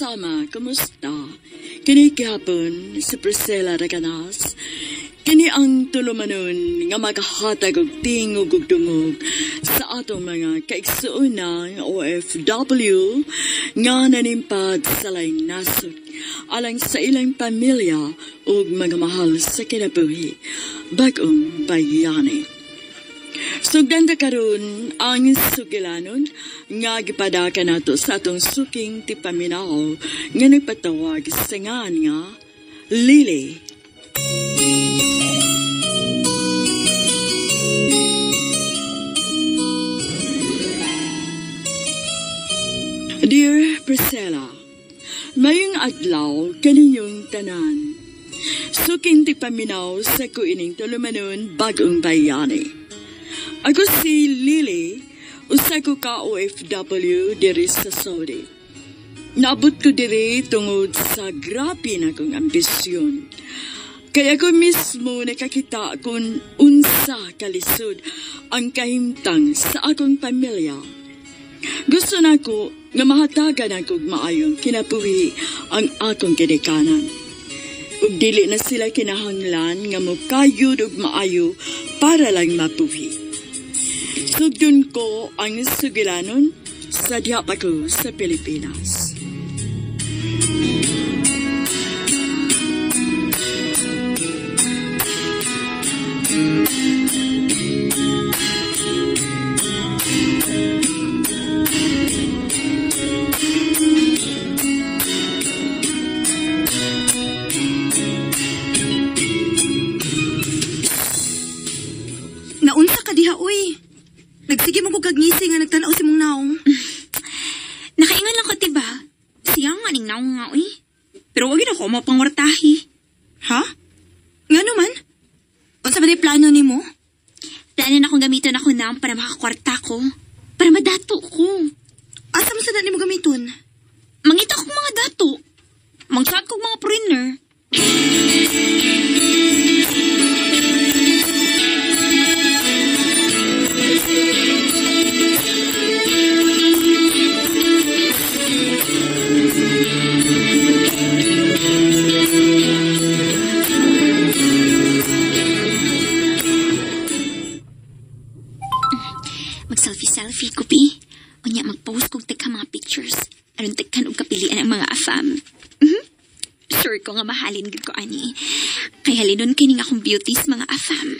sama, kumusta? Kini gihapon sa Priscilla Raganas. Kini ang tulumanon nga makahatag og tingog ug dungog sa atong mga kaigsuunang OFW nga nanimpad sa laing nasod alang sa ilang pamilya ug mga mahal sa kinabuhi bag-ong bayani. Sugdan ta karon ang sugilanon nga gipadaka nato sa atong suking tipaminaw nga nagpatawag sa ngan nga Lily. Dear Priscilla, mayong adlaw kaninyong tanan. Suking tipaminaw sa kuining tulumanon bagong bayani. Ako si Lily, usa ko ka OFW diri sa Saudi. Naabot ko diri tungod sa grabe na kong ambisyon. Kaya ko mismo nakakita kung unsa kalisod ang kahimtang sa akong pamilya. Gusto na ko nga mahatagan akong maayong kinabuhi ang akong kinikanan. Ug dili na sila kinahanglan nga mukayod ug maayo para lang mabuhi. Sugdon ko ang sugilanon sa diha pa ko sa Pilipinas. Naunsa ka diha, uy? Nagsige mo ko kagising nga nagtanaw si mong naong. Nakaingan lang ko, tiba. Siya nga ning naong nga, uy. Pero wag yun ako mapangwartahi. Ha? Nga naman? Unsa ba di plano ni mo? Plano na akong gamiton ako naong para makakwarta ko. Para madato ko. Asa mo sa daan ni mo gamiton? Mangita kong mga dato. Mangsat kong mga foreigner. Mag-selfie-selfie ko, pi. Unya, mag-post kong tagka mga pictures. Anong tagkan og kapilian ang mga afam. Sure ko nga mahalin gud ko, ani. Kaya halinon kining akong beauties, mga afam.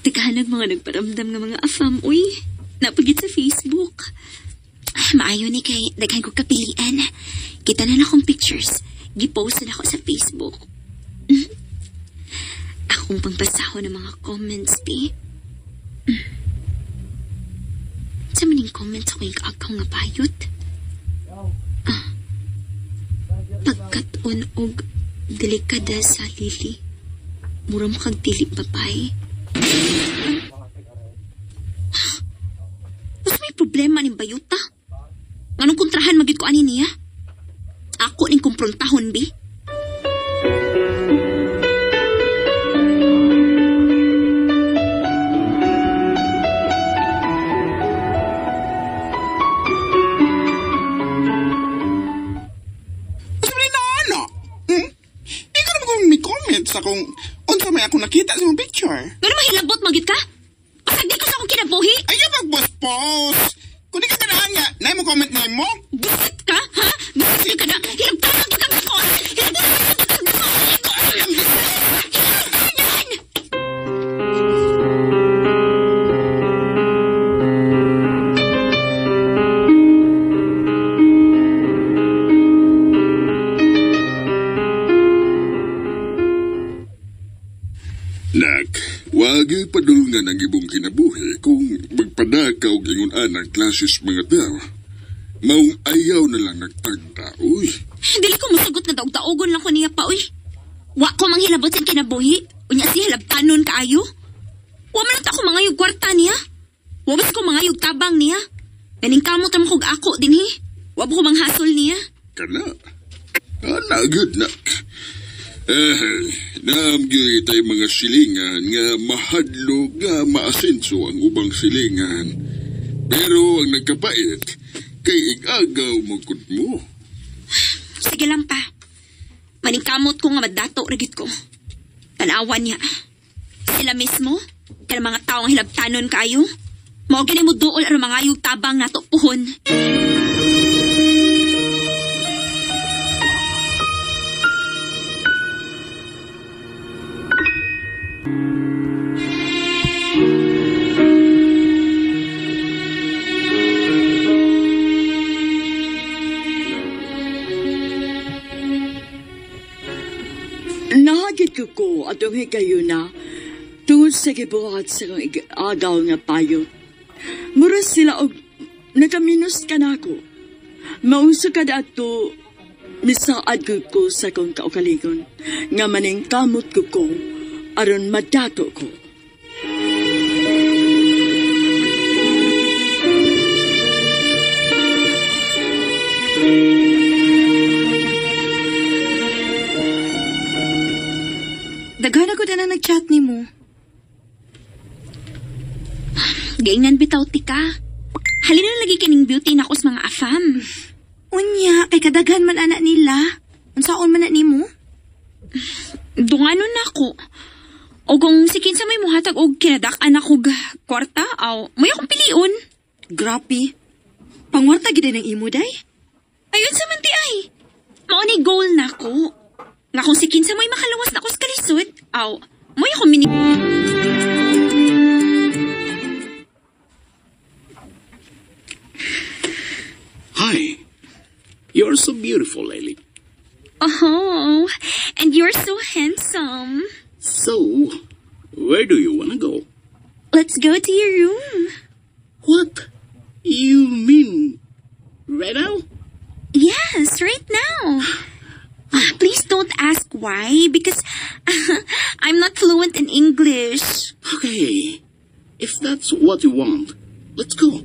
Taghanag mga nagparamdam nga mga afam, uy. Napagit sa Facebook. Maayo ni kay daghan ko kapilian. Kita na akong pictures. Gipost na ako sa Facebook. Akong pangbasaho ng mga comments, pi. Sa maning comments ako yung kaagaw nga bayot. Pagkat-on og delikada sa Lily. Muram kag dili babay. Mas may problema ni bayuta. Anong kontrahan magid ko ani niya? Ako ning kumprontahon, bi. Sa kung unsa may ako nakita sa mong picture. Pero mahilabot magid ka? Pasag di ko sa akong kinabuhi. Ayaw mag-post. Kung di ka ganahan nga, na mo comment na mo. Busit ka, ha? Busit ka na. Hilabtasan ka kang ako. Wag padulungan ang ibong kinabuhi kung magpadakaw gingon anang klases mga tao. Maong ayaw na lang nagtagta, uy. Dili ko masagot na daog-daogon lang ko niya pa, uy. Wa ko manghilabot siyang kinabuhi. Unya si halabtanon kaayo. Wa man ako mga yung kwarta niya. Wabas ko mga yung tabang niya. Ganing kamot naman kog ako din hi. Wab ko mang hasol niya. Kana. Ana, good nak. Naamgyoy tayo mga silingan nga mahadlog nga maasenso ang ubang silingan. Pero ang nagkapait, kay igagaw magkod mo. Sige lang pa. Maningkamot ko nga madato ragit ko. Tanawan niya. Sila mismo, kaya mga taong hilabtanon kayo, mao gani mo duol ang mga yung tabang nato puhon. Nahagit ko atong hikayo na tungod sa gibuhat sa kong agaw nga payo. Mura sila og nagaminos ka na ako. Mauso ka na ato misaad ko sa kong kaukaligon nga maning kamot ko aron madato ko. Daghan ako na nag-chat ni mo. Gaingnan bitaw ti ka. Halina na lagi kining beauty na sa mga afam. Unya, kay kadaghan man anak nila. Unsaon man na nimo? Dunganon na ako. O kung si kinsa may muhatag og kinadak-an ako kwarta, aw, may akong piliun. Grabe. Pangwarta gid ng imo day. Ayun sa manti ay. Mao ni goal na ko. Nga kung si kinsa may makalawas na ako sa kalisod, aw, may akong mini... Hi. You're so beautiful, Lily. Oh, and you're so handsome. So, where do you want to go? Let's go to your room. What? You mean right now? Yes, right now. Please don't ask why, because I'm not fluent in English. Okay. If that's what you want, let's go.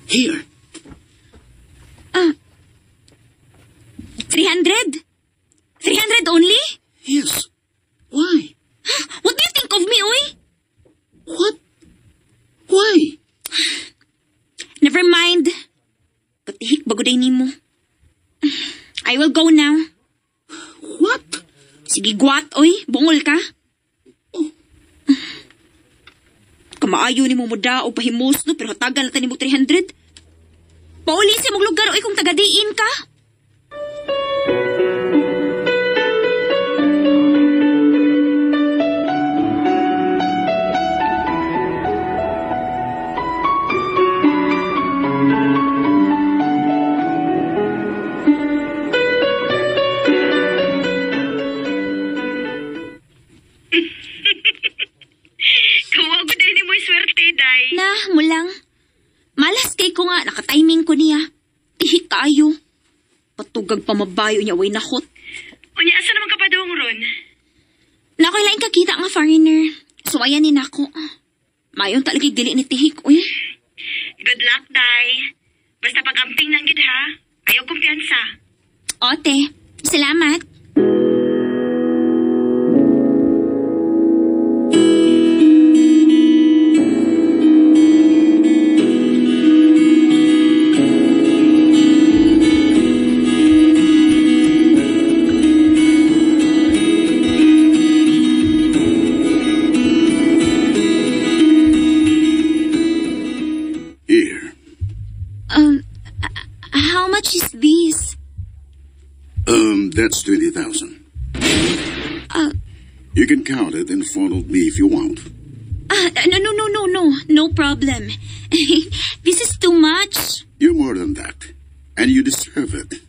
Here. 300? 300 only? Yes. Why? What do you think of me, oy? What? Why? Never mind. Katihik baguday nimo. I will go now. What? Sige, gwat, oy. Bungol ka. Kamaayo ni mo muda o pahimos no, pero hatagan na mo 300. Paulisi mong lugar, oy, kung tagadiin ka. Mulang. Malas kay ko nga, nakatiming ko niya. Tihik kaayo. Patugag pa mabayo niya, way nakot. Unya, asa naman ka pa doong ron? Nakoy laing kakita nga foreigner. Suwayanin ako. Mayon talaga dili ni Tihik, uy. Good luck, Day. Basta pag-amping lang gid ha. Ayaw kumpiyansa. Ote, salamat. How much is this? That's 20,000. You can count it in front of me if you want. No. No problem. This is too much. You're more than that. And you deserve it.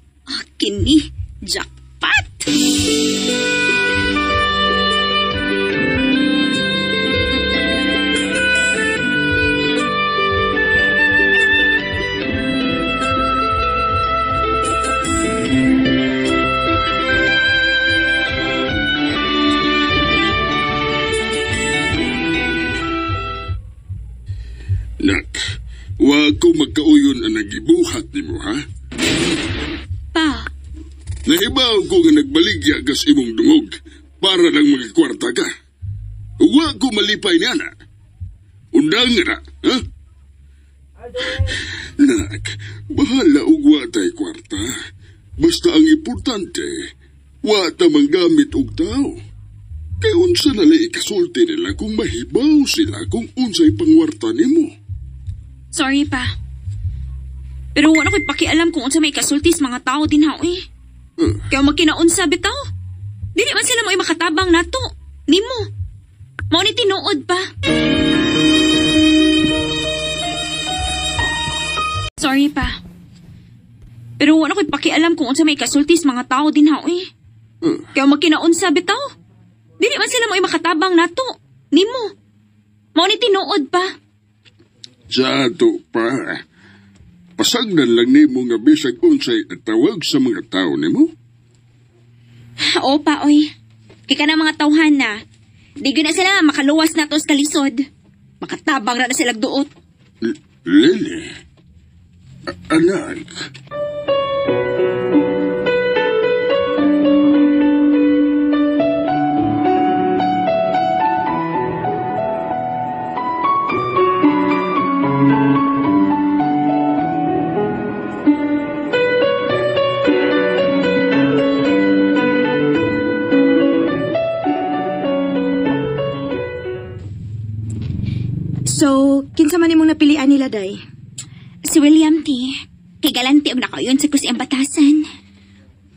Kini, jackpot. magkauyon ang nagibuhat nimo, ha? Pa, Nahibaw ko nga nagbaligya gas imong dungog para lang magkwarta ka. Huwag ko malipay niya na. Undang na, ha? Nak, bahala og wa tay kwarta. Basta ang importante, wa ta manggamit og tao. Kay unsa na lang ikasulti nila kung mahibaw sila kung unsay pangwarta nimo. sorry pa. Pero wala ko'y pakialam kung unsa may kasultis mga tao din ha, eh. Kaya magkinaunsa bitaw. Dili man sila mo makatabang nato. Nimo. Mao ni tinuod pa. Sorry pa. Pero wala ko'y pakialam kung unsa may kasultis mga tao din ha, eh. Kaya magkinaunsa bitaw. Dili man sila mo makatabang nato. Nimo. Mao ni tinuod pa. Sa ato pa, pasagdan lang nimo nga bisag unsay tawag sa mga tao nimo. Oo pa, oy. Kaya na mga tawhan na. Di na sila makaluwas na to sa kalisod. Makatabang na sila duot. Lily, anak. So, kinsa man imong napilian nila, day? Si William T. Kay galanti og nakayon sa kusi ang batasan.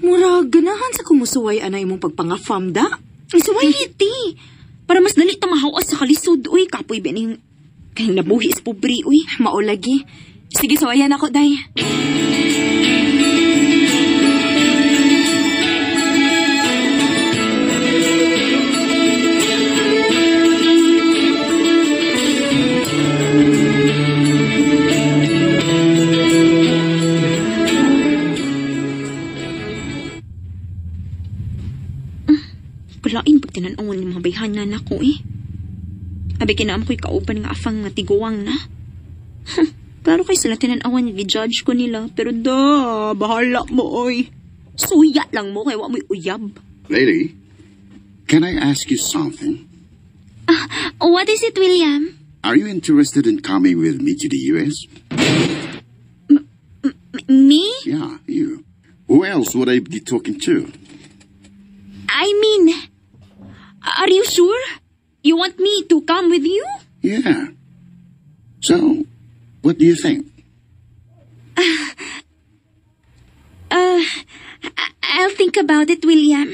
Mura, ganahan sa kumusuway ana imong pagpangafam da? Suway T. Para mas dali ta mahawas sa kalisod. Uy, kapoy ba ning kayang nabuhi sa pobre, uy. Maulagi. Sige, suwayan ako, day. Kulain pag tinanungan ng mga bayhanan ako, eh. Abi kinaam ko'y kauban nga afang nga tiguwang na. Klaro kay sila tinanawan nga gi-judge ko nila. Pero bahala mo, oy. Suya lang mo kay wa mo'y uyab. Lady, can I ask you something? What is it, William? Are you interested in coming with me to the U.S.? Me? Yeah, you. Who else would I be talking to? I mean, are you sure? You want me to come with you? Yeah. So, what do you think? I'll think about it, William.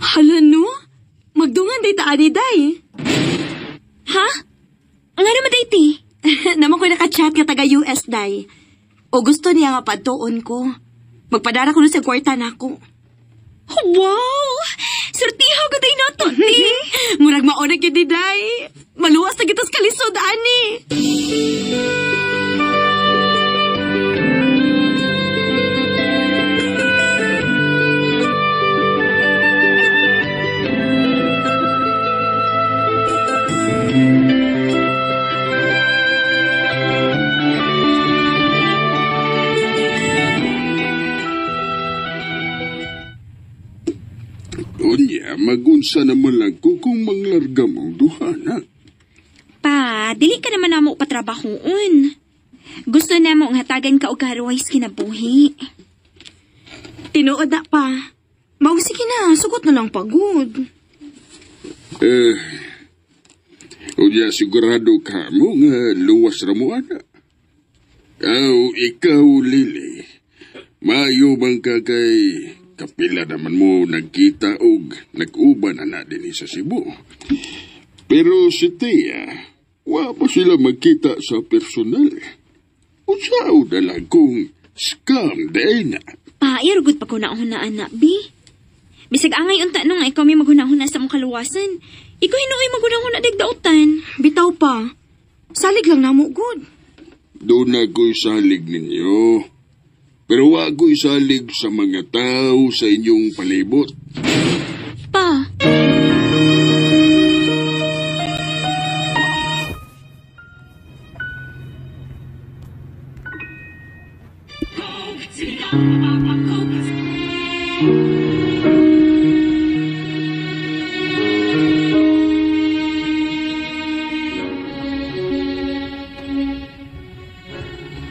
Hala, no? Magdungan day ta ani, day. Ha? Nga naman, Daity? Naman ko naka-chat nga taga-US, day. O gusto niya nga patuon ko. Magpadara ko na sa kwarta na ako. Wow! Sortihaw ka tayo nato, di? Murag maunag yun di, day. Maluwas na kita sa kalisod, ani. Unya, magunsa naman lang ko kung manglarga mong duhana. Pa, dili ka naman namo patrabahoon. Gusto na mo nga hatagan ka og karuways kinabuhi. Tinuod na pa. Mau, sige na. Sugot na lang pagod. Unya, sigurado ka mo nga luwas ra mo, ana. Ikaw, Lily. Mayo bang ka kay kapila naman mo nagkita og nag-uban na din sa Cebu. Pero si Tia, wa pa sila magkita sa personal. Usaw na lang kung scam day na. Pa, irugod pa ko na ako na anak, bi. Bisag angay unta nung ikaw may maghunahon na sa mong kaluwasan. Ikaw hinuoy maghunahon na digdautan. Bitaw pa. Salig lang na mo, good. Doon ako'y salig ninyo. Pero ako'y salig sa mga tao sa inyong palibot. Pa.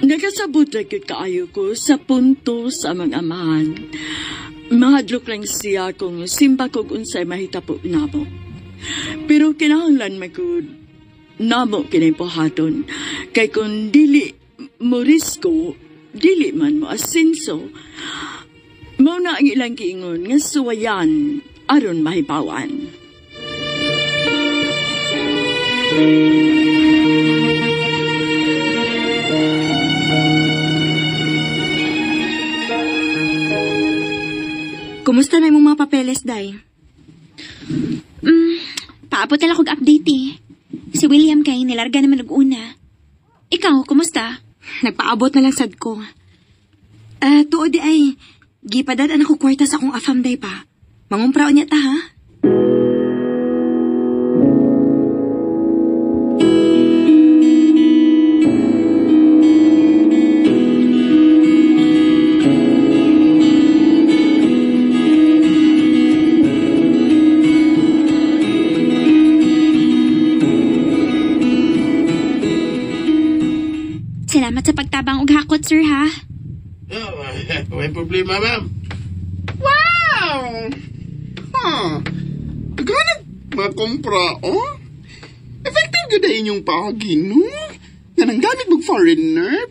Nagasabot na gyud kaayo ko sa punto sa mga amahan. Mahadlok lang siya kung simba kog unsay mahitabo namo. Pero kinahanglan magud namo kinay buhaton. Kay kung dili mo risko, dili man mo asenso, mao na ang ilang giingon nga suwayan aron mahibawan. Kumusta na imong mga papeles, Day? Paabot na lang kong update eh. Si William kay nilarga naman nag-una. Ikaw, kumusta? Nagpaabot na lang sad ko. Tuod di ay, gipadadaan ako kwarta sa akong afam, Day pa. Mangumprao niya ta, ha? Salamat sa pagtabang og hakot, sir, ha? May problema, ma'am. Wow! Ganag makumpra, oh? Effective gud na inyong pagin, no? Nga nang gamit mong foreigner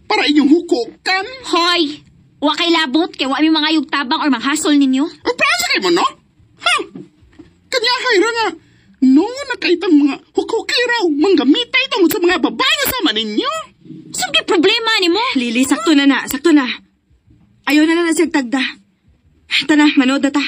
para inyong hukukan. Hoy! Wa kay labot, kay wa mi mga yugtabang or manghasol ninyo. Ang prasa kayo mo, no? Ha? Kanya hayra nga. No, nakaitang mga hukuki raw. Manggamitay tungod sa mga babae na sama ninyo. Sige, problema ni mo. Lili, sakto na na, sakto na. Ayaw na na siyang tagda. Tana, manood na ta.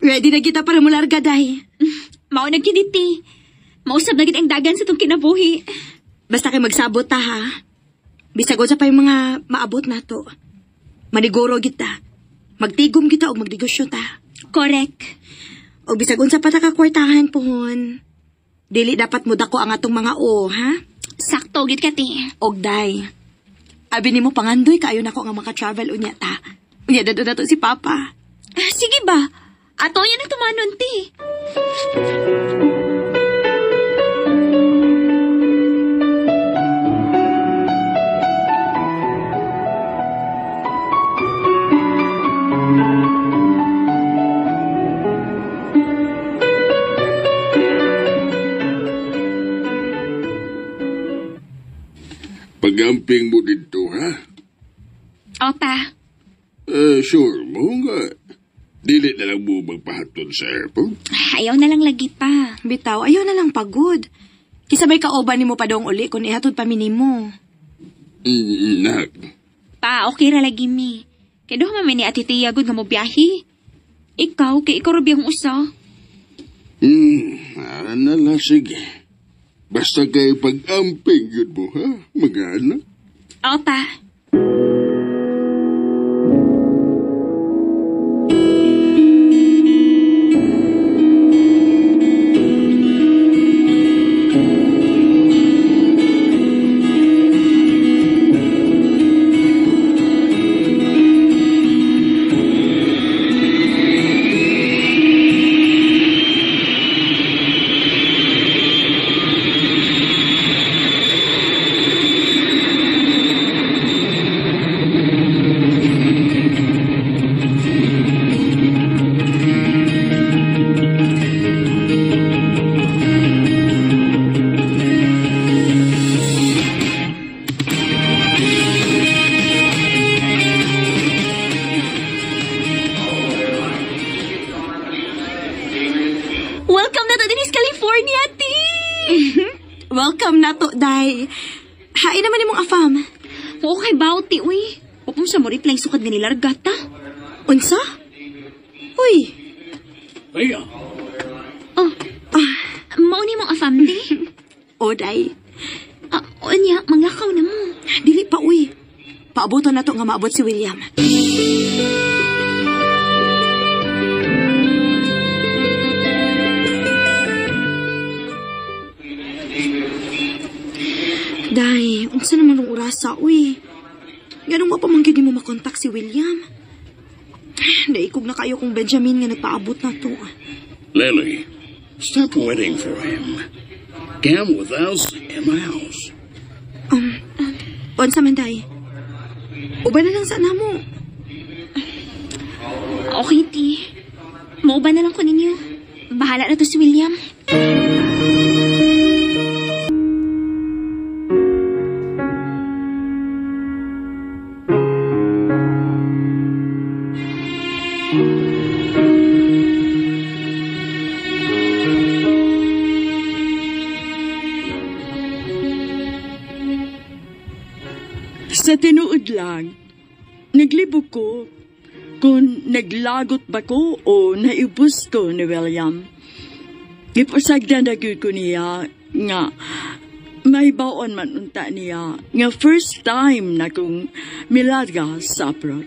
Ready na kita para mularga, Day. Mao nagkiditi. Mausab na gid ang dagan sa tong kinabuhi. Basta kay magsabot ta, ha? Bisag sa pa yung mga maabot na to. Maniguro kita. Magtigom kita o magdegosyo ta. Correct. O bisag sa pa ta kakwartahan pohon. Dili dapat mo dako ang atong mga o, ha? Sakto gid kati. Og Day. Abi nimo pangandoy kaayo nako nga maka-travel unya ta. Unya dadto na to si Papa. Sige ba? Ato yan ang tumanon, ti. Pagamping mo dito, ha? Opa. Sure mo nga. Dili na lang mo magpahatod sa airport. Ayaw na lang lagi pa. Bitaw, ayaw na lang pagod. Kisabay kaoban nimo pa dong uli kung ihatod pa minimo. Nak. Pa, okay ra lagi mi. Kaya doon mamay ni Ate Tia gud nga mo biyahe. Ikaw, kay ikaw rabiyang usa. Ano lang, sige. Basta kay pag-amping yun mo, ha? Mag-ana. Opa. Welcome na to din is California, ti! Welcome na to, Day. Hain naman imong afam. Okay, bauti, uy. Upong sa mo reply sukad nga nilargata. Unsa? Uy, Oh, mauni mong afam, ti? o Day. anya, manglakaw na mo. Dili pa, uy. Paabutan na to nga maabot si William. Day, unsa naman ang urasa, uy. Ganun mo pa man gyud mo makontak si William. Naikog na kayo kung Benjamin nga nagpaabot na to. Lily, stop waiting for him. Come with us in my house. Unsa man, day? Uban na lang sana mo. Okay, ti. Mauban na lang ko ninyo. Bahala na to si William. Sa tinuod lang, naglibog ko kung naglagot ba ko o naibus ko ni William. Gipasagdan na gyud ko niya nga may baon man unta niya nga first time na kong milarga sa abroad.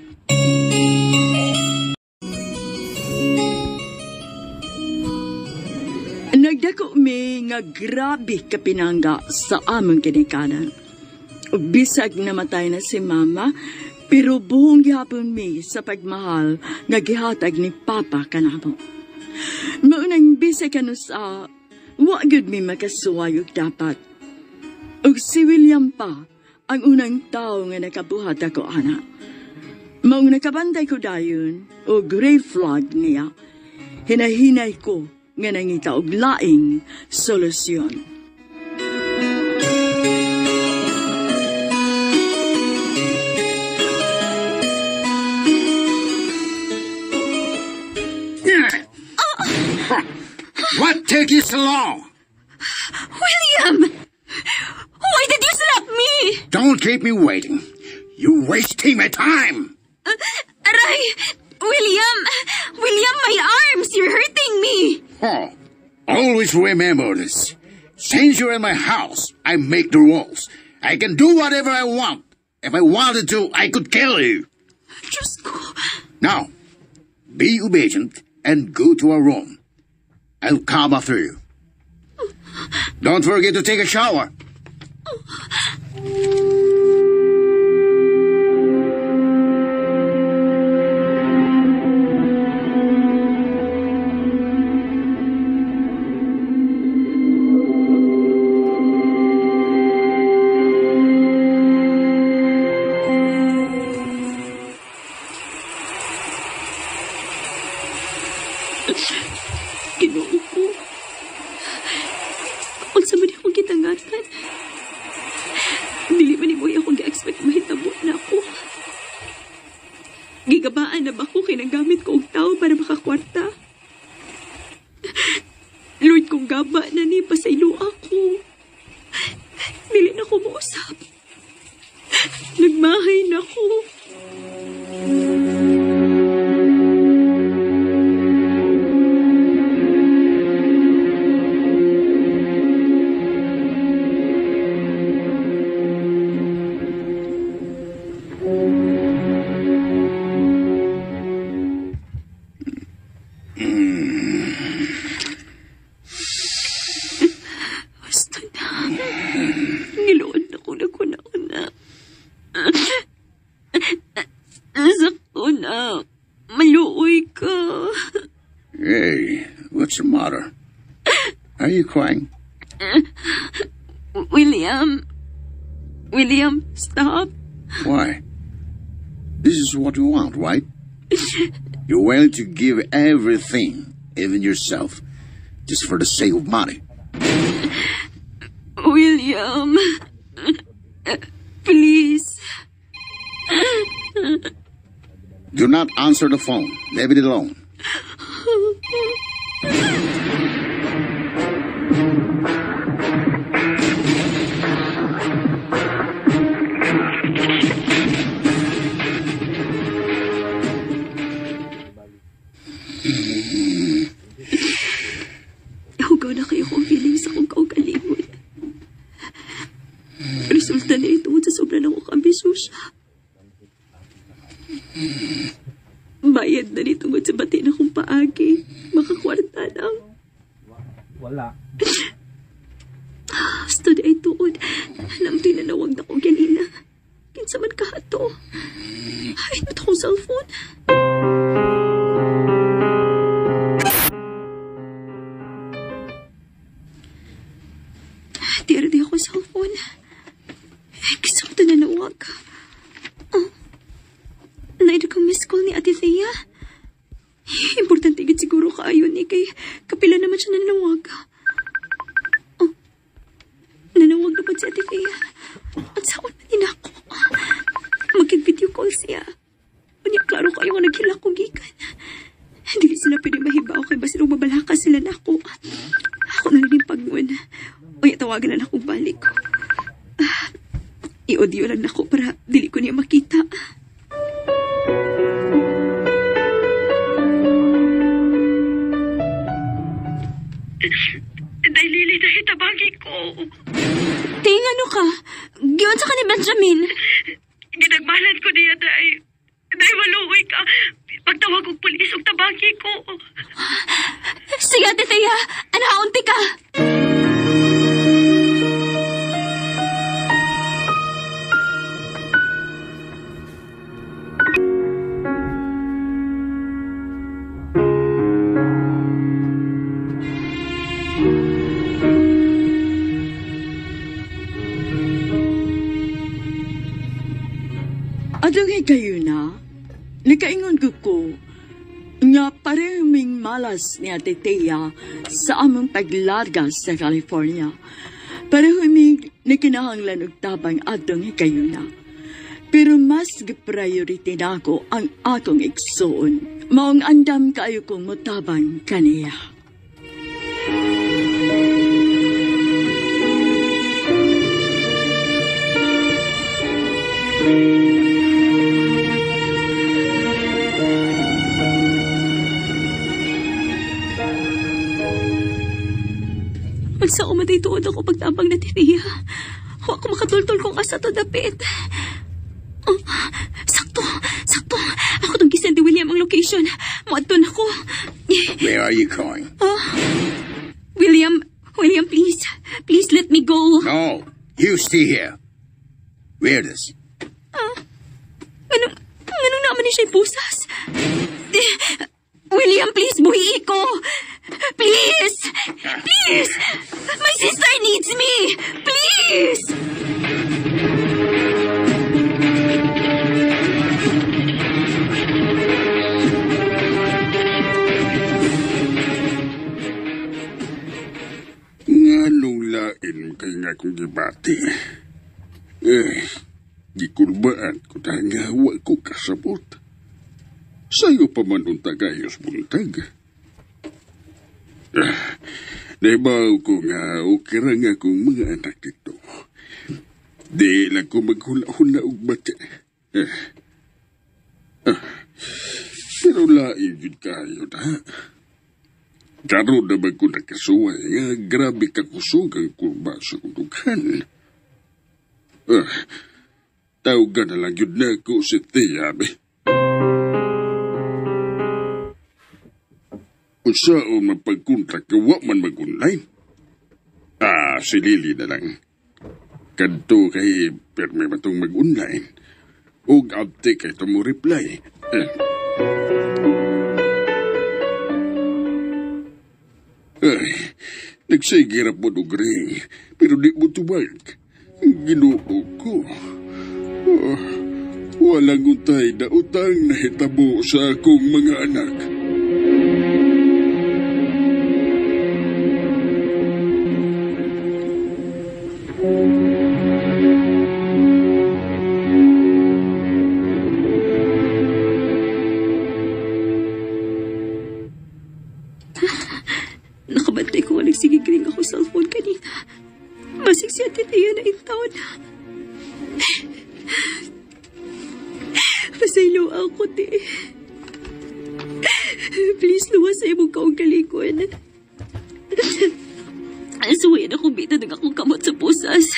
Nagdako mi nga grabe kapinangga sa among kinikanan. Bisag namatay na si Mama, pero buhong gihapon mi sa pagmahal nga gihatag ni Papa kanamo. Maunang bisag kanu sa wa gyud mi makasuway og dapat. Ug si William pa ang unang tao nga nakabuhat ako ana. Maong nakabantay ko dayon o grave flag niya, hinahinay ko nga nangita og laing solusyon. What take you so long? William! Why did you slap me? Don't keep me waiting. You're wasting my time. Aray! William! William, my arms! You're hurting me! Oh, always remember this. Since you're in my house, I make the rules. I can do whatever I want. If I wanted to, I could kill you. Diyos ko. Now, be obedient and go to our room. I'll come after you. Don't forget to take a shower. Ginoo ko. Unsa man akong gitangatan? Dili man imoy akong gi-expect mahitabo na ako. Gigabaan na ba ko kinagamit ko og tao para makakwarta? Lord, kung gaba na ni pasaylo ako. Dili na ko mausap. Nagmahay na ko. Basta na. Niloon na ko na kuna-una. Sakto na. Maluoy ka. Hey, what's the matter? Are you crying? William. William, stop. Why? This is what you want, right? You're willing to give everything, even yourself, just for the sake of money. William. Please. Do not answer the phone. Leave it alone. Hugaw na kayo kong feelings akong kaugalingon. Pero resulta na ito sa sobra na akong ambisyosa. Bayad na nito sa bati na kong paagi. Makakwarta lang. Wala. Basta na ituod. Alam tinanawag na ko ganina. Kinsa man kahato. Ay, ito akong cellphone. Tira di ako cellphone. Kinsa mo tinanawag. Oh. Naida kang miss call ni Ate Thea. Importante gid siguro kaayon ni kay kapila naman siya nanawag. Oh. Nanawag na ba si Ate Thea? At saan na din ako? Mag-video call siya. Unya, klaro kayo nga naghila ko gikan. Hindi sila pwede mahibaw kay basin o mabalaka sila na ako. Ako na rin pagmuan. Unya, tawagan na akong balik ko. I-audio lang ako para dili ko niya makita. Dahil Lily, dahil tabagi ko. Ting, ano ka? Giyon sa ka ni Benjamin. Ginagmalan ko niya dahil maluwi ka. Pagtawag kong pulis o tabagi ko. Sige, Ate Thea. Anahaunti ka. Adungay kayo na, nakaingon ko nga parehuming malas ni Ate Thea sa among paglarga sa California. Parehuming nakinahanglan og tabang adungay kayo na. Pero mas priority na ako ang akong igsoon. Maong andam kayo kong mutabang kaniya. Sa umatay tuod ako pagtabang na tiriya. Huwag ko makatultol kong asa to dapit. Oh, sakto. Ako tong gisend ni William ang location. Muadton ako. Where are you going? William, please. Please let me go. No, you stay here. Weirdest. Anong naman ni siya'y pusas? William, please, buhi ko. Please! My sister needs me! Please! Nganong lain kay nga kong gibati. Gikulbaan ko dahil nga wa ko kasabot. Sa'yo pa man unta gayos buntag. Naibaw ko nga okay ra nga kong mga anak dito. Di lang ko maghula-hula og bati. Pero lain yun kayo na. Karoon naman ko nakasuway nga grabe kakusog ang kurba sa kulugan. Tawagan na lang yun na ako si Tiyabe. Kung saan mapagkontrak ka, wa man mag-online. Si Lily na lang. Kanto kay perme matong mag-online. O abte kay ito mo reply. Nagsayagirap mo ng ring, pero di mo tubag. Ginoo ko. Walang untay na utang na hitabo sa akong mga anak. Nakabantay ko nga nagsigigring ako sa cellphone kanina. Basig si Ate Thea na intaon na. Pasaylo ako, te. Please, luwas sa imong kaungkalikon. Suwayan akong bita ng akong kamot sa pusas.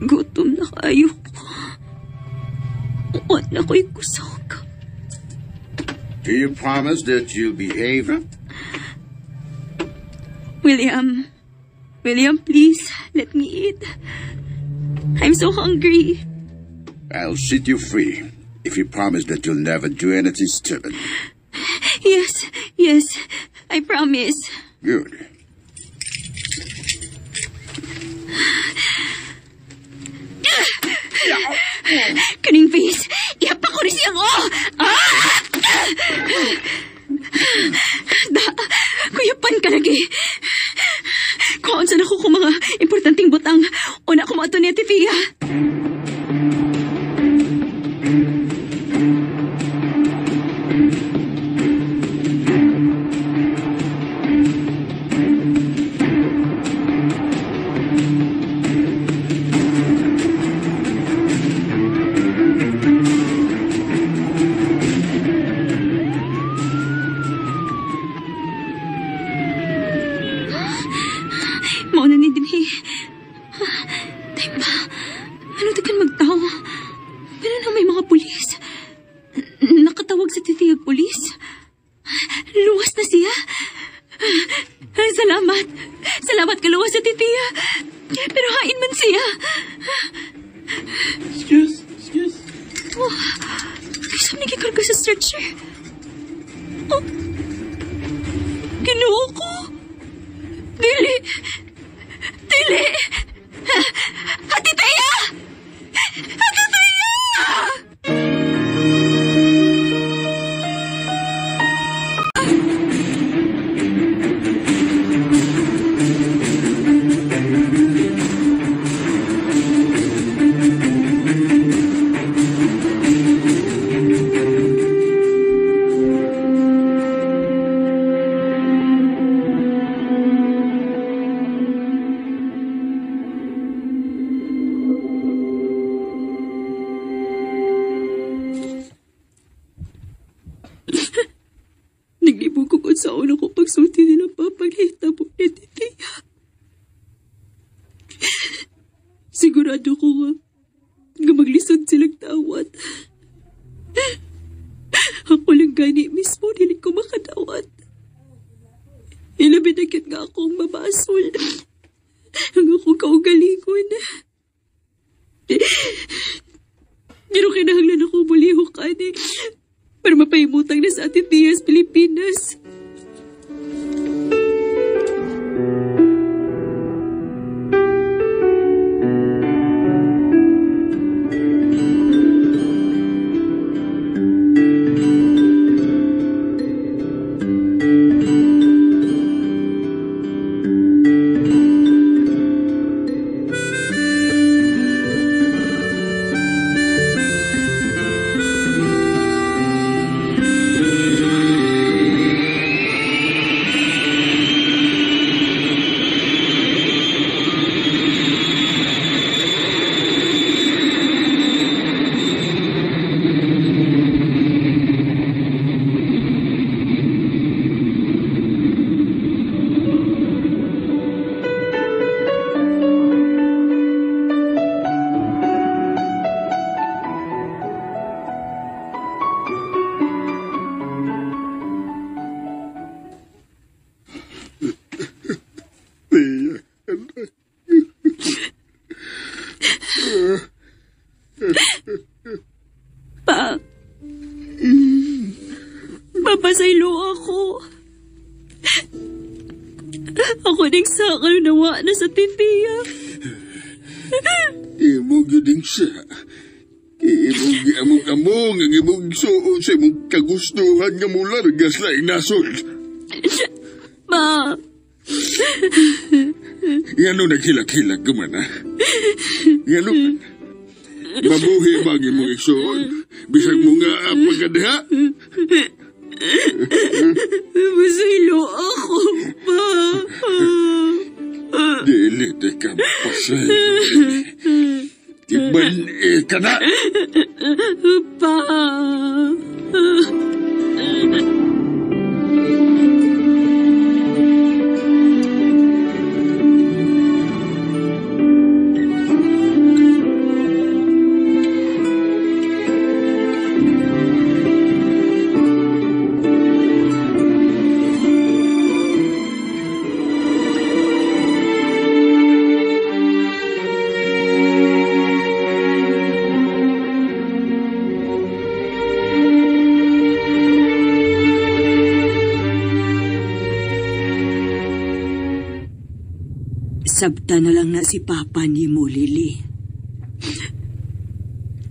Gutom na kayo ko. Wala ko'y kusog. Do you promise that you'll behave? William, please, let me eat. I'm so hungry. I'll set you free if you promise that you'll never do anything stupid. Yes, I promise. Good. Kaning face, ihapak ko rin siyang kuyapan ka lagi. Kuhaan saan ako kung mga importanteng butang. Una ko maato niya, Tifia. Mauna ni Dinhi. Time ba? Ano tagan magtao? Pero na may mga pulis. Nakatawag sa titiyag pulis. Luwas na siya. Salamat. Salamat ka luwas sa titiya. Pero hain man siya. Excuse. Oh, kisam nagikarga sa stretcher. Oh, Ginoo ko. Dili! Hati Taya! Naglibog ko kung saan ako pagsulti nila papaghita po ni Titiya. Sigurado ko nga maglisod silang tawad. Ako lang gani mismo, dili ko makadawat. Ilabi na kit nga akong mabasol. Ang akong kaugalingon. Pero kinahanglan ako bulihok ani para mapahimutang na sa ating tiyas Pilipinas. Papasaylo ako. Ako ding sakal nawa na sa titiya. Imong yun siya. Imong among-among ang imong suon sa imong kagustuhan nga mula regas laing nasol. Ma. Ngano naghilak-hilak ka man, ha? Ngano man? Mabuhi bang imong igsuon? Bisag mo nga pagkadha. Masilo ako pa. Dili, di ka pasaylo. Tiban ka na. Pa. Sabta na lang na si Papa ni mo, Lili.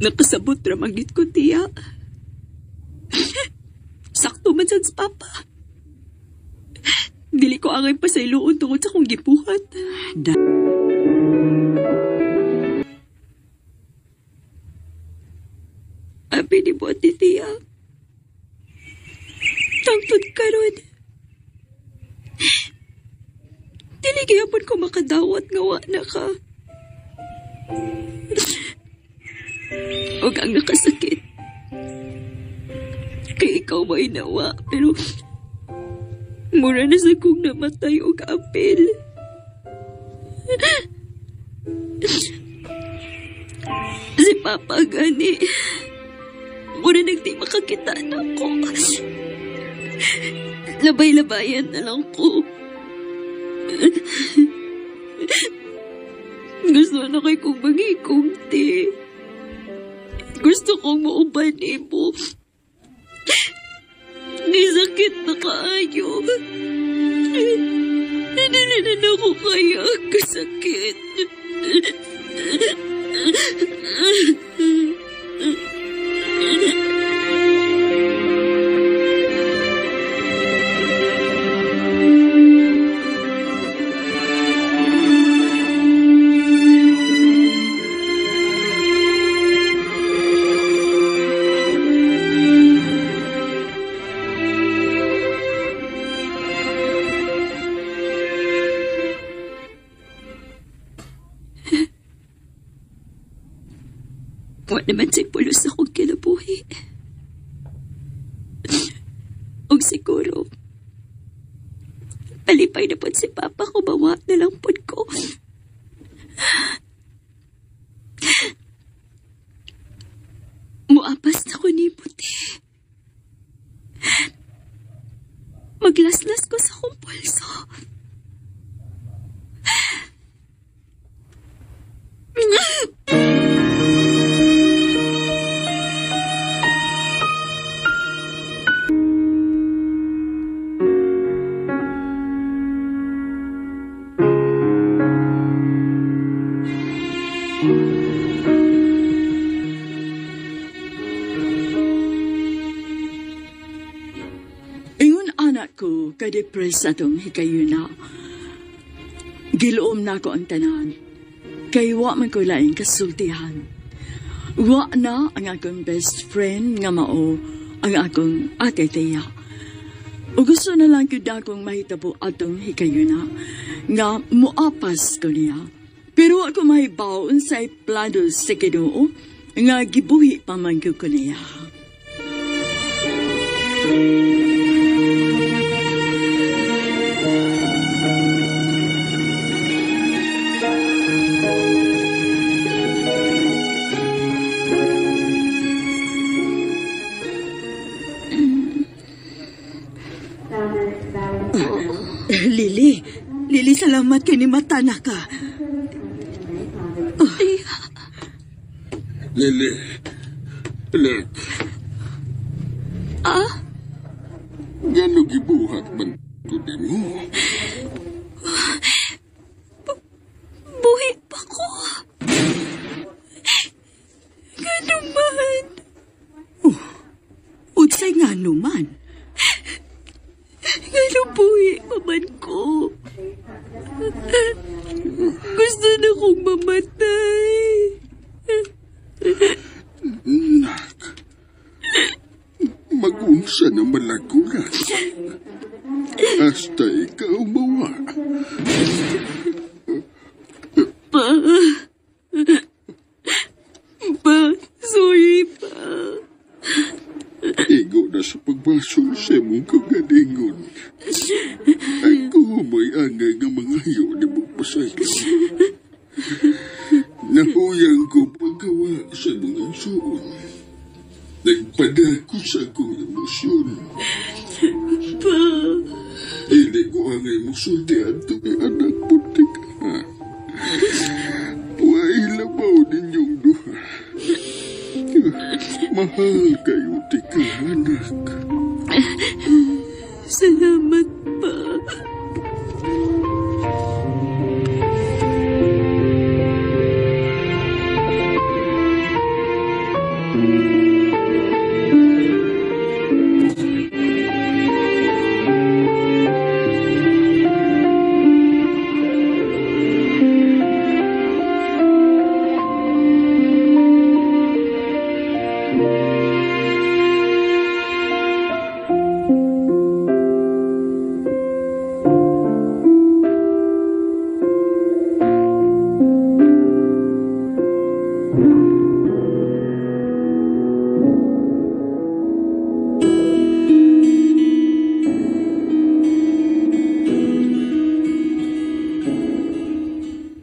Nakasabot ramagit ko, tiya. Sakto man sad si Papa. Dili ko angay pa sa iluon tungod sa kong gipuhat. Abi ni mo, tiya. Tangtod ka ron. Dili gayapon ko makadawat nga wa na ka. Og ang nakasakit. Kay ikaw may nawa, pero mura na sa kong namatay og apel. Si Papa gani. Mura nagdi makakita na ko. Labay-labayan na lang ko. Gusto na kay kong maghikumti. Gusto kong maubanin mo. May sakit na kaayo. Hindi na ako kaya kasakit. Wa naman sa'y pulos akong kinabuhi. Og siguro, palipay na po si Papa ko, bawa na lang po ko. Muapas na ko ni puti. Maglaslas ko sa kong pulso. Ko ka-depress atong hikayuna. Giloom na ko ang tanan. Kay wa man ko laing kasultihan. Wa na ang akong best friend nga mao ang akong ate Thea. O gusto na lang yun akong mahitabo atong hikayuna nga muapas ko niya. Pero ako mahibaw unsay plano sa Ginoo nga gibuhi pa man ko niya. Lili, salamat kay ni Matana ka. Lili, anak. Gano'ng gibuhat man tuti mo? Buhi pa ko. Gano'n man. Udsay nga naman. Gano'n buhi pa man ko. Gusto na kong mamatay. Nak, asa naman ako na. Hasta ikaw mawa. Pa, sorry pa. Igo na sa pagbasol sa mong kagalingon. Ako may angay nga mga hayo ni mong pasaylo. Nahuyang ko paggawa sa mga suon. Nagpadako sa akong emosyon. Pa, Ili ko angay mong sultihan to kay anak putik ha. Huwag labaw ninyong duha. Mahal kayo, tika, anak. salamat pa.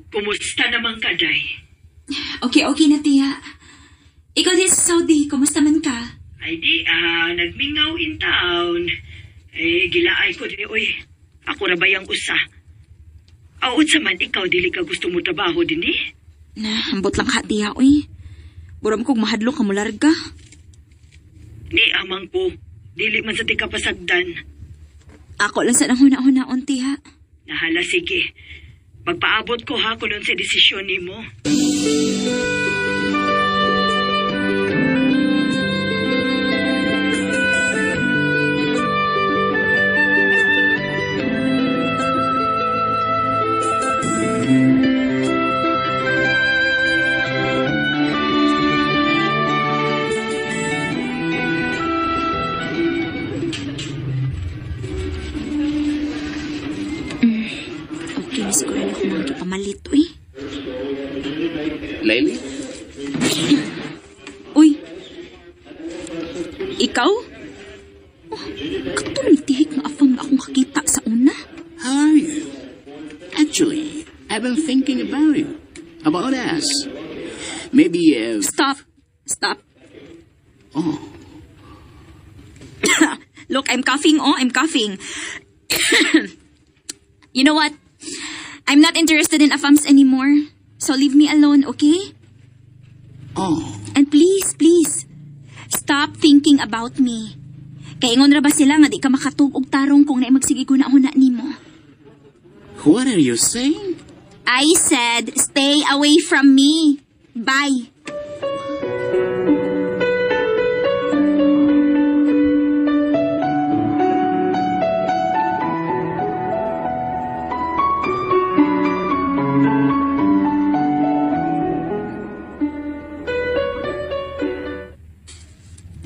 Kumusta naman ka, Day? Okay na, tiya. Ikaw din sa Saudi, kumusta man ka? Ay di, nagmingaw in town. Gilaay ko di, oy. Ako ra ba yung usa? Aud sa man, ikaw dili ka gusto mo trabaho din eh? Ambot lang ka, tiya, uy. Buram kong mahadlo ka mo larga. Ni amang ko, dili man sa di ka pasagdan. Ako lang sa nang huna-hunaon, tiya. Nahala, sige. Magpaabot ko ha kung sa desisyon ni mo. Okay, siguro na akong mga pamalit, uy. Layli? Uy. Ikaw? Oh, katumitihik nga afam na akong kakita sa una. How are you? Actually, I've been thinking about you. About us. Maybe, Stop. Oh, Look, I'm coughing, I'm coughing. You know what? I'm not interested in AFAMs anymore. So leave me alone, okay? oh. And please, stop thinking about me. Kaya ingon ra ba sila nga di ka makatug og tarong kung naay magsige ko na nimo? What are you saying? I said, stay away from me. Bye.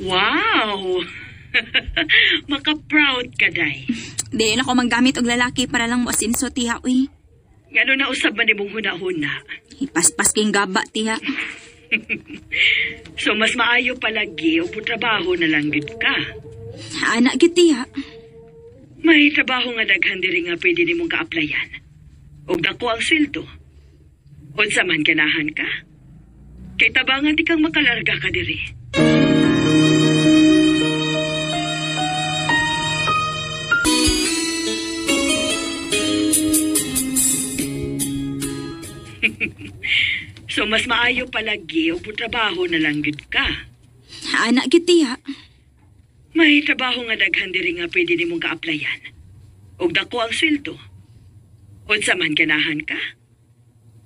Wow! Maka-proud ka, Day. Di na ko manggamit og lalaki para lang mo asinso, tiha, uy. Ngano na usab man imong huna-huna. Ipaspas king gaba, tiha. So mas maayo palagi o trabaho na lang gid ka. Anak gid, tiha. May trabaho nga daghan diri nga pwede nimong ka-applyan. Og dako ang sweldo. Unsa man ganahan ka? Kay tabangan di kang makalarga ka diri. So mas maayo palagi og trabaho na lang gid ka. Anak gid, tiha. May trabaho nga daghan diri nga pwede nimong ka-applyan. Og dako ang sweldo. Unsa man ganahan ka?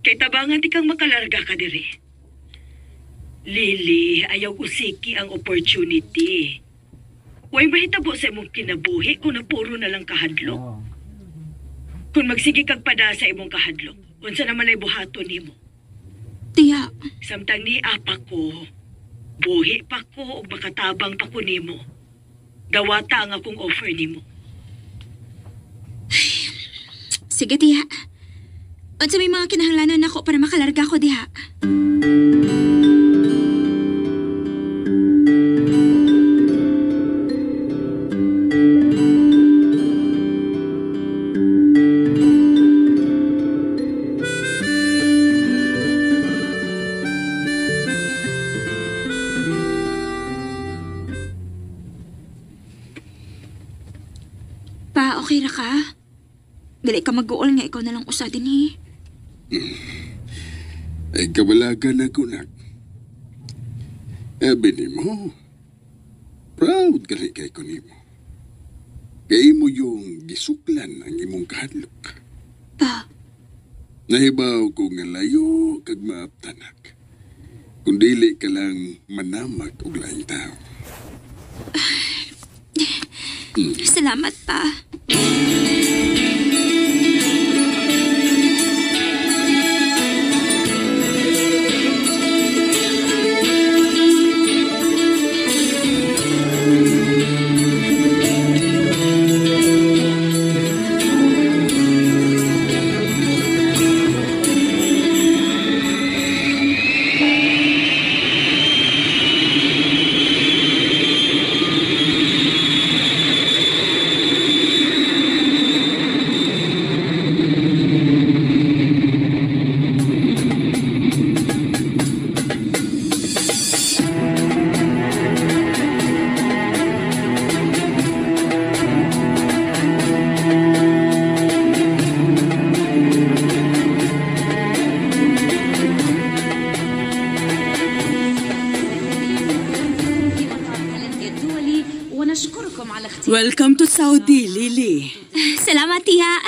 Kay tabangan di kang makalarga ka diri. Lily, ayaw usiki ang opportunity. Way mahitabo sa imong kinabuhi kung napuro na lang kahadlok. Kung magsige kag pada sa imong kahadlok, unsa naman ay buhaton nimo? Tiha. Samtang ni apa ko, buhi pa ko o makatabang pa ko nimo. Dawata ang akong offer nimo. Sige, tiya. Unsa may mga kinahanglanon ako para makalarga ko diha? Pa, okay ra ka? Dili ka mag-uol nga ikaw na lang usa din eh. Ay kabalagan ako, nak. Abi ni mo, proud ka rin kay ko ni mo. Kay mo yung gisuklan ang imong kahadlok. Pa, Nahibaw ko nga layo kag maaptanak. Kung dili ka lang manamag og laing tao. salamat pa. Welcome to Saudi, Lily. Salamat, tiya.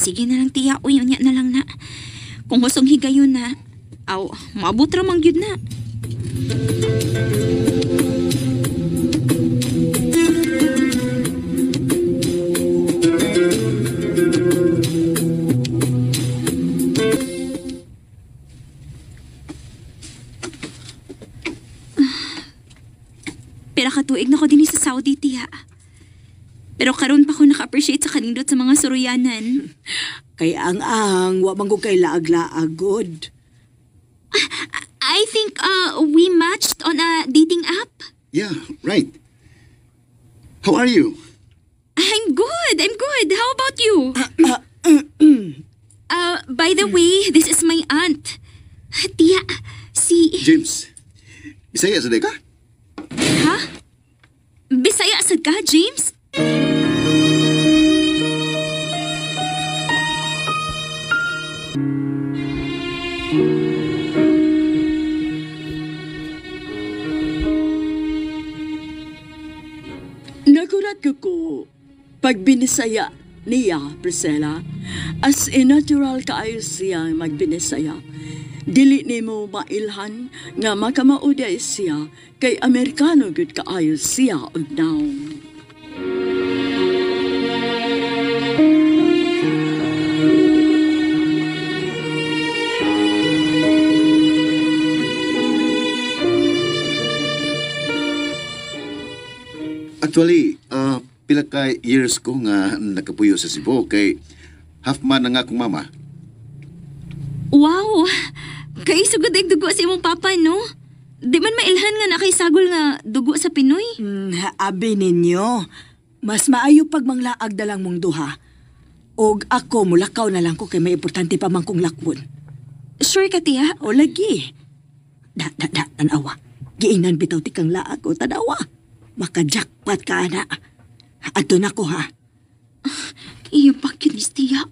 Sige na lang, tiya. Uy, unya na lang na. Kung gustong higayon na, maabot ramang yun na. Pero katuig na ko din sa Saudi, tiya. Pero karon pa ko naka-appreciate sa kanindot sa mga suruyanan. Kay ang wa man ko kay laag-laag good. I think we matched on a dating app. Yeah, right. How are you? I'm good. How about you? By the way, this is my aunt. Tia, si... James, Bisaya sa ka? Ha? Bisaya sad ka, James? Nagulat ko pag binisaya niya, Priscilla, as in natural kaayo siya magbinisaya. Dili nimo mailhan nga makamauday siya kay Amerikano gud kaayo siya og now. Actually, pila ka years ko nga nakapuyo sa Cebu kay half man nga akong mama. Wow! Kay sugod ay dugo sa imong papa, no? Di man mailhan nga nakaisagol nga dugo sa Pinoy. Abi ninyo, mas maayo pag manglaag na lang mong duha. Og ako, mulakaw na lang ko kay may importante pa man kong lakbon. Sure ka, tiya? O lagi. Tanawa. Giingnan bitaw tikang laag o tanawa. Maka-jackpot ka na. Ato na ko ha. Iyo pa kinis, tiya.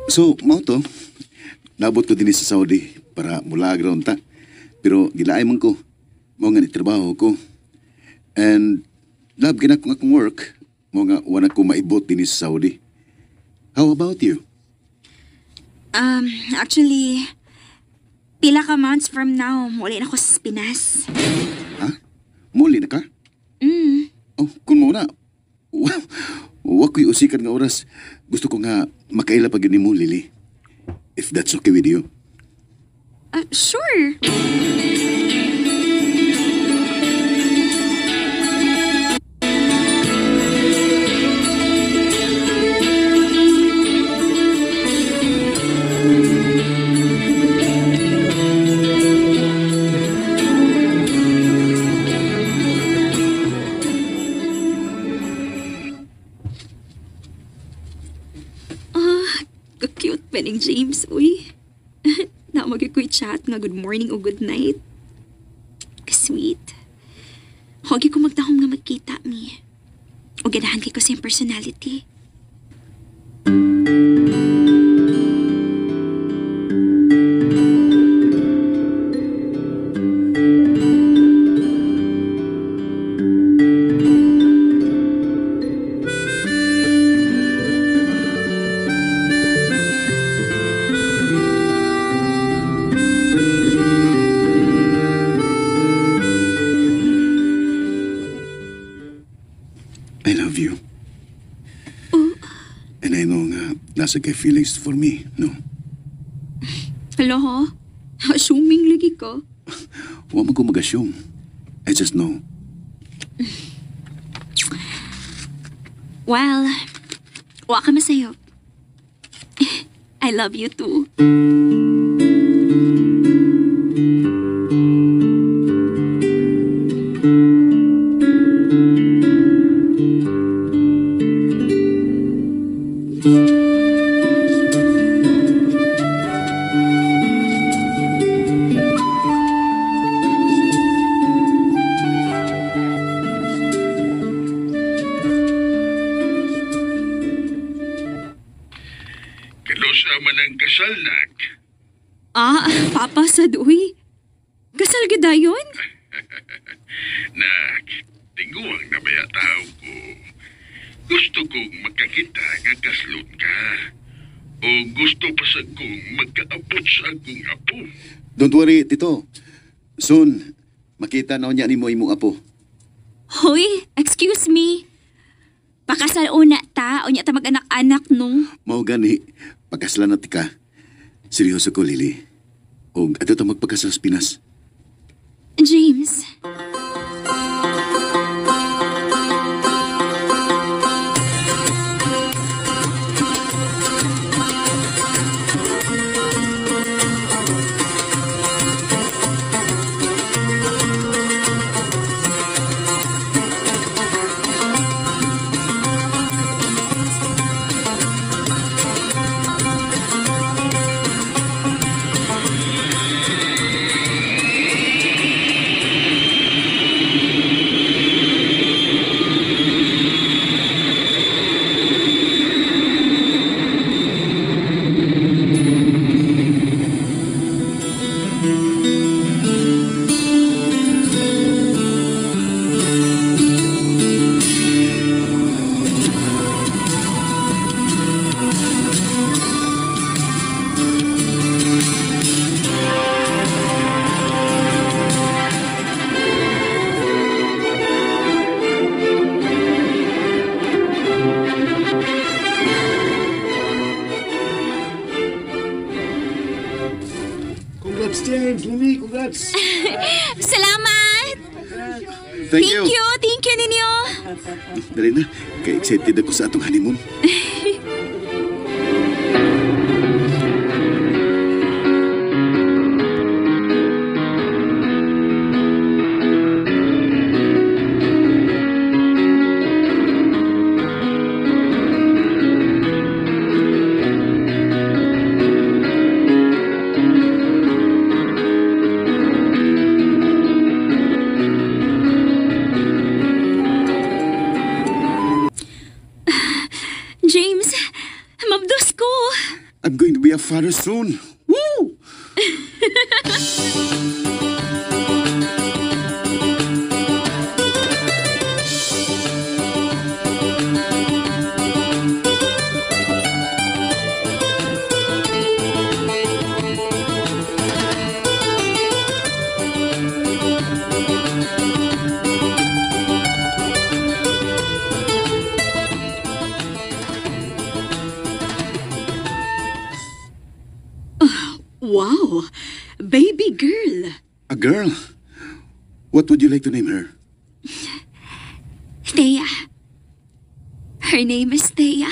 So, mao to. Nabot ko din sa Saudi para mulag ron ta. Pero gilaay man ko. Mao nga ni trabaho ko. And love gina ko akong work. Mo nga wala ko maibot din sa Saudi. How about you? Actually, pila ka months from now, muli na ako sa Pinas. Ha? Muli na ka? Oh, kung muna. Wa ko'y usikan nga oras. Gusto ko nga makaila pag ni mo, Lily. If that's okay with you. Sure. Ka-cute pa ning James, uy. Na magkikoy chat nga good morning o good night. Ka-sweet. Hogi ko magtahong nga magkita mi. O ganahan kay ko siyang personality. I love you. And I know nga nasa kay feelings for me, no? Hala ha? Assuming lagi ka. Huwag mo ko mag-assume. I just know. Well, wa ka masayo. I love you too. Kalos man ang kasal, nak. Papa sa duwi. Kasal gidayon? Nak, tinguang na baya tao ko. Gusto kong magkakita nga kaslot ka. O gusto pa sa kong magkaabot sa akong apo. Don't worry, Tito. Soon, makita na niya ni mo imong apo. Hoy, excuse me. Pakasal una ta, o niya ta mag-anak-anak no. Mao gani, pagkaslan na ka. Seryoso ko, Lily. O ato ta magpagkasal sa Pinas. James. Congrats, James. Lily, congrats. Salamat! Thank you. Thank you ninyo. Dali na. Kaya excited ako sa atong honeymoon. James, mabdos ko. I'm going to be a father soon. Woo! Wow! Baby girl! A girl? What would you like to name her? Thea. Her name is Thea.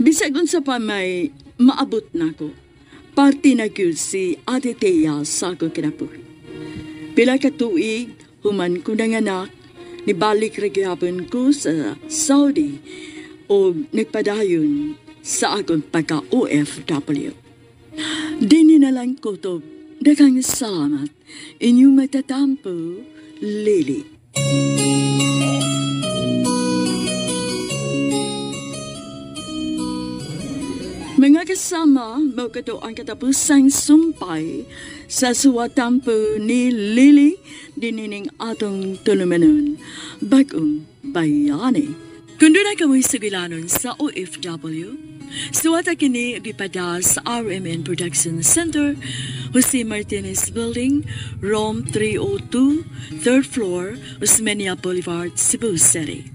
Bisag unsa pa may maabot nako. Party na gyud si Ate Thea sa ako kinabuhi. Pila ka tuig human ko nanganak, nibalik ra gyapon ko sa Saudi o nagpadayon sa akong pagka-OFW. Dini na lang ko to daghang salamat inyong matatampo, Lily. Mga kasama, mao kato ang katapusang sumpay sa suwatampo ni Lily dinining atong tulumanon, bagong bayani. Kung doon na kamoy sugilanon sa OFW, suwata kini gipada sa RMN Production Center, Jose Martinez Building, Rome 302, 3rd floor, Osmeña Boulevard, Cebu City.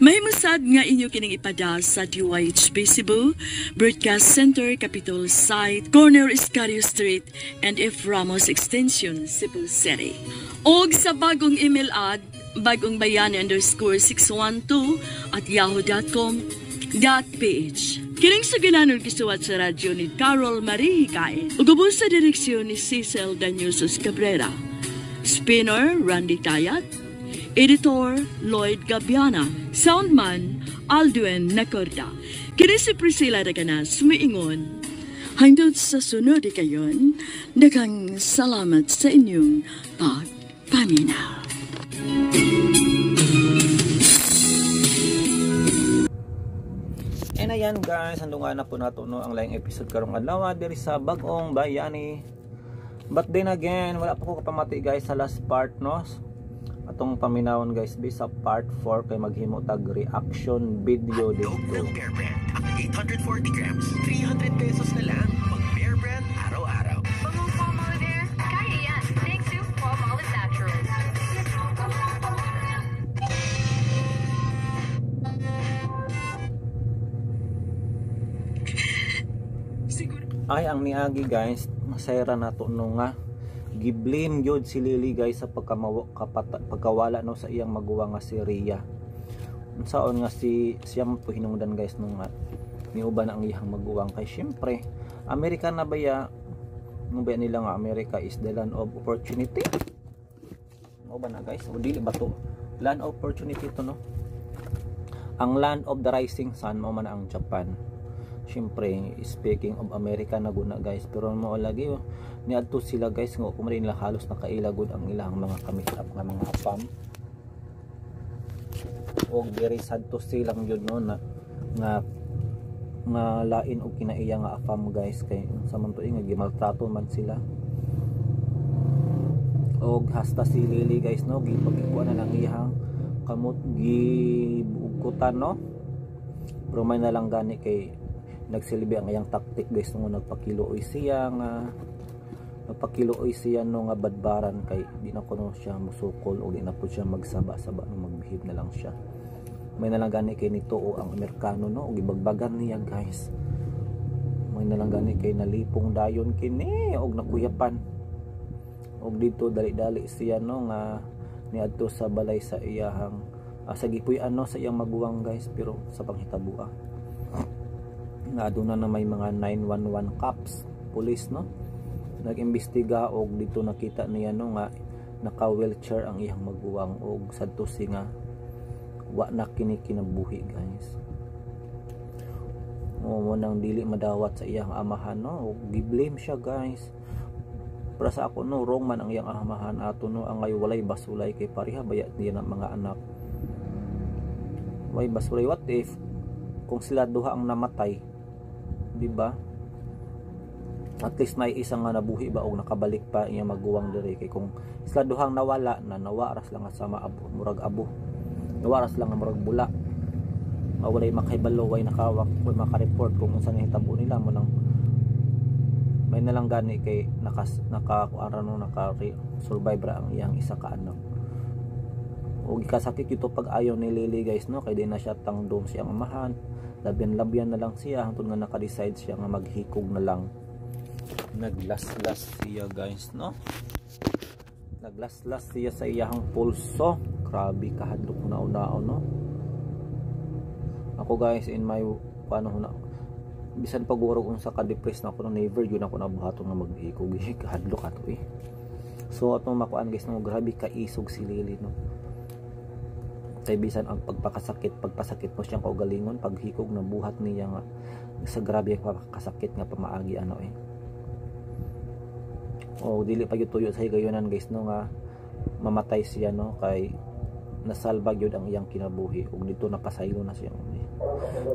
May musad nga inyo kining ipada sa DYHB Cebu, Broadcast Center, Capitol Site, Corner Iscario Street, and F. Ramos Extension, Cebu City. Og sa bagong email ad, bagongbayani_612@yahoo.com.ph. Kining sa ginanon gisuwat sa radyo ni Carol Marie Hikain. Ugubos sa direksyon ni Cecil Daniusos Cabrera. Spinner, Randy Tayat. Editor, Lloyd Gabiana. Soundman, Alduen Nacorda. Kini si Priscilla Raganas, sumiingon. Hangtod sa sunod kayon, daghang salamat sa inyong pagpaminaw. And ayan guys, handungan na po nato no ang laing episode karong adlaw diri sa Bagong Bayani. But then again, wala pa ko kapamati guys sa last part no. Atong paminawon guys bi sa part 4 kay maghimo tag reaction video dito. Bear Brand, 840 grams, 300 pesos na lang. Pag Bear Brand araw-araw. Bagong Palmolive Air, kaya yan. Thanks to Palmolive Naturals. Ay ang niagi guys, masayra na to no nga giblame gyud si Lily guys sa pagkawala no sa iyang maguwa nga si Rhea. Unsaon nga siyang po hinungdan guys nung niuban ang iyang maguwang kay syempre American na baya nung ba nila nga America is the land of opportunity. Mo ba na guys? O dili ba to? Land of opportunity to no. Ang land of the rising sun mo man ang Japan. Syempre, speaking of America na guna guys, pero mo lagi niadto sila guys nga kung rin nila halos nakailagod ang ilang mga kamisap nga mga apam. Og very sad to say lang yun no na nga lain og kinaiya nga apam guys kay sa man tuig nga gimaltrato man sila. Og hasta si Lily guys no gipagikuan na lang iyang kamot gibugutan no. Pero may nalang gani kay nagsilbi ang iyang tactic guys nung nagpakiluoy siya no nga badbaran kay di na kuno siya musukol o di na po siya magsaba-saba no magbehave na lang siya. May nalang gani kay nito o ang Amerikano no og ibagbagan niya guys. May nalang gani kay nalipong dayon kini og nakuyapan. Og dito dali-dali siya no nga niadto sa balay sa iyahang sa gipuy-an no sa iyang maguwang guys pero sa panghitabo nga doon na may mga 911 cops, police no nag-imbestiga og dito nakita niya no nga naka-wheelchair ang iyang maguwang og sadto si nga wa na kini kinabuhi guys. Mo nang dili madawat sa iyang amahan no og gi-blame siya guys. Para sa ako no wrong man ang iyang amahan ato no ang walay basulay kay pareha baya diya ng mga anak. Way basulay what if kung sila duha ang namatay, di ba? At least may isang nga nabuhi ba o nakabalik pa iya maguwang diri kay kung sila duhang nawala na nawaras lang sa maabo murag abo. Nawaras lang murag bula. walay makahibalo way nakawak o maka-report kung unsa ni hitabo nila mo nang may nalang gani kay naka-survive ra ang iyang isa ka anak. O gikasakit ito pag ayaw ni Lily guys no, kay di na siya tangdom siyang amahan, labyan na lang siya hangtod nga naka-decide siya nga maghikog na lang. Naglaslas siya guys no, naglaslas siya sa iyang pulso. Grabe kahadlok na unaon no. Ako guys in my bisan pagurog unsa ka depressed na ako no, never yun ako nabuhaton nga maghikog kahadlok ato eh. So atong makuan guys no, grabe ka isog si Lily no. Kay bisan ang pagpasakit mo siyang kaugalingon, paghikog na buhat niya nga sa grabe ang pagkasakit nga pamaagi ano eh. O dili pa gyud tuyo sa higayonan guys no nga mamatay siya no, kay nasalba gyud ang iyang kinabuhi ug dito napasaylo na siya.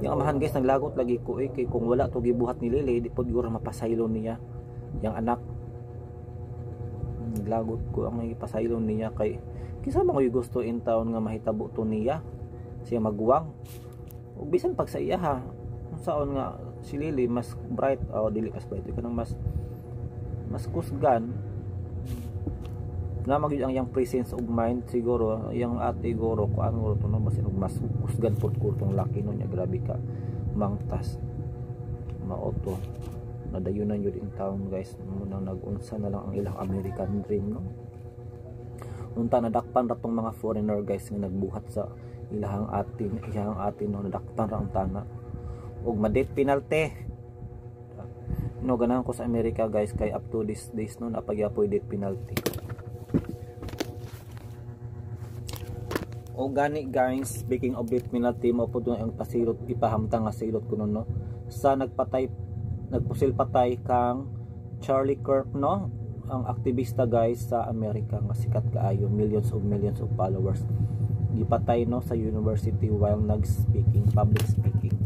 Yung amahan guys naglagot lagi ko eh, kay kung wala to gibuhat ni Lily di pod gyud mapasaylo niya yang anak. Naglagot ko ang ipasaylo niya kay kisa mo gusto in town nga mahitabo to niya siya magwang ug bisan pag sa iya ha saon nga si Lily mas bright o dili mas bright kanang mas kusgan nga magyud ang yang presence of mind siguro yang ate siguro ko ano to no basin og mas kusgan pud ko tong laki no nya grabe ka mangtas maoto nadayunan yun in town guys muna nag-unsa na lang ang ilang American dream no. Unta nadakpan ra tong mga foreigner guys nga nagbuhat sa ilahang atin no, nadakpan ra ang tana ug ma-death penalty no. Ganahan ko sa Amerika guys kay up to these days no napagyapoy death penalty. O gani guys, speaking of death penalty mo pud ang pasilot ipahamtang nga silot kuno no sa nagpusil patay kang Charlie Kirk no, ang aktivista guys sa Amerika nga sikat kaayo, millions of followers, gipatay no sa university while public speaking.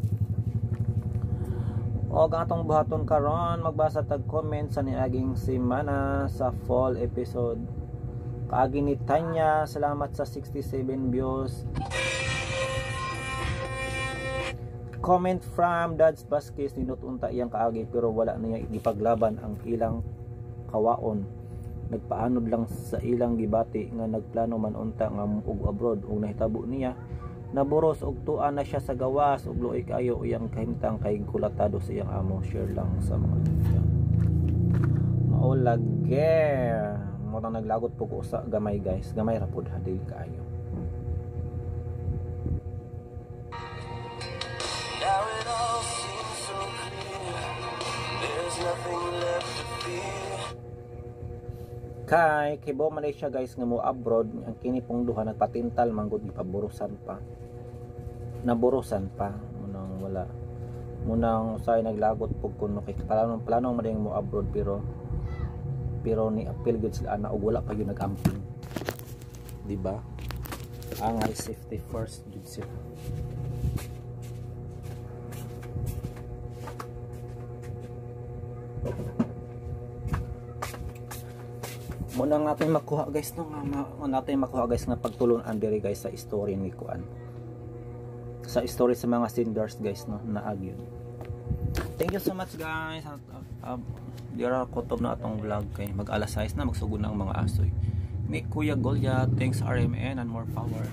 O gatong buhaton karon magbasa tag comment sa niaging semana sa fall episode. Kaagi ni Tanya, salamat sa 67 views. Comment from Dads Vasquez, ninutunta iyang kaagi pero wala niya ipaglaban ang ilang kawaon. Nagpaanod lang sa ilang gibati nga nagplano man unta nga ug abroad ug nahitabo niya naburos og tuan na siya sa gawas ug luoy kayo iyang kahimtang kay kulatado sa iyang amo. Share lang sa mga maulage mo tang naglagot po ko sa gamay guys, gamay ra pud hadil kaayo. Now it all seems so clear. There's nothing left to fear. Kay kibo Malaysia guys nga mo abroad ang kini pong duha nagpatintal manggod gipaburusan pa. Naburusan pa munang wala. Munang usay naglagot pug kuno kay plano man mo abroad pero ni appeal gud sila ana og wala pa gyud nagamping. Di ba? Ang safety first gud sila. Muna natin makuha guys no nga pagtulon diri guys sa story ni kuan. Sa story sa mga senders guys no naag yun. Thank you so much guys. Dira kutob na atong vlog kay mag-alas 6 na magsugod na ang mga asoy. Ni Kuya Golya, thanks RMN and more power.